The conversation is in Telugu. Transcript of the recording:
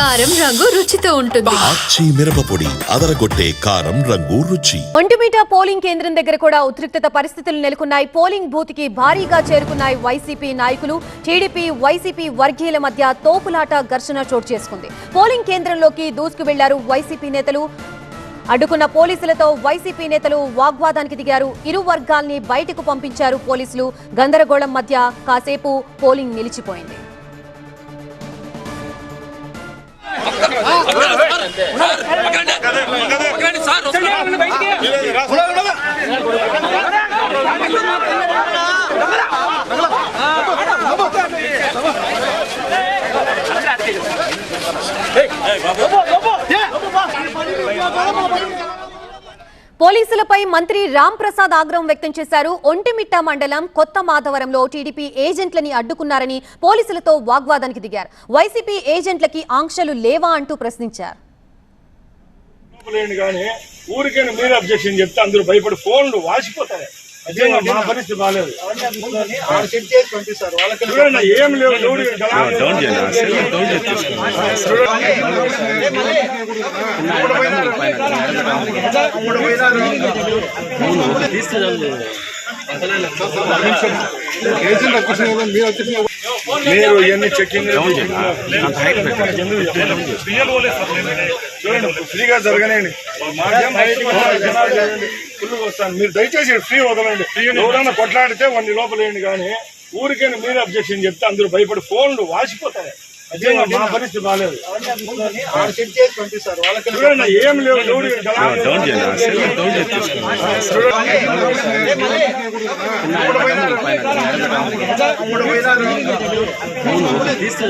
కారం రంగు రుచితో ఉంటుంది. ఆచి మిరపపొడి అదరగొట్టే కారం రంగు రుచి. ఒంటిమిట పోలింగ్ కేంద్రం దగ్గర కూడా ఉద్రిక్తత పరిస్థితులు నెలకొన్నాయి. పోలింగ్ బూత్ కి భారీగా చేరుకున్నాయి వైసీపీ నాయకులు. టీడీపీ వైసీపీ వర్గీయుల మధ్య తోపులాట ఘర్షణ చోటు చేసుకుంది. పోలింగ్ కేంద్రంలోకి దూసుకు వెళ్లారు వైసీపీ నేతలు. అడ్డుకున్న పోలీసులతో వైసీపీ నేతలు వాగ్వాదానికి దిగారు. ఇరు వర్గాల్ని బయటకు పంపించారు పోలీసులు. గందరగోళం మధ్య కాసేపు పోలింగ్ నిలిచిపోయింది. పోలీసులపై మంత్రి రామ్ ప్రసాద్ ఆగ్రహం వ్యక్తం చేశారు. ఒంటిమిట్ట మండలం కొత్త మాధవరంలో టీడీపీ ఏజెంట్లని అడ్డుకున్నారని పోలీసులతో వాగ్వాదానికి దిగారు. వైసీపీ ఏజెంట్లకి ఆంక్షలు లేవా అంటూ ప్రశ్నించారు. ఊరికైనా మీరు అబ్జెక్షన్ చెప్తే అందరూ భయపడి ఫోన్లు వాసిపోతాయి. అదే మా పరిస్థితి బాగాలేదు. ఏం లేవు మీరు ఎన్ని చెక్కింగ్ చూడండి, ఫ్రీగా జరగనండి. ఫుల్గా వస్తాను. మీరు దయచేసి ఫ్రీ వదలండి. ఎవరైనా కొట్లాడితే వాడిని లోపలేయండి. కానీ ఊరికైనా మీరు అబ్జెక్షన్ చెప్తే అందరూ భయపడి ఫోన్లు వాసిపోతాయి. అదే మా పరిస్థితి బాగాలేదు. చూడండి, ఏం లేవు తీస్తే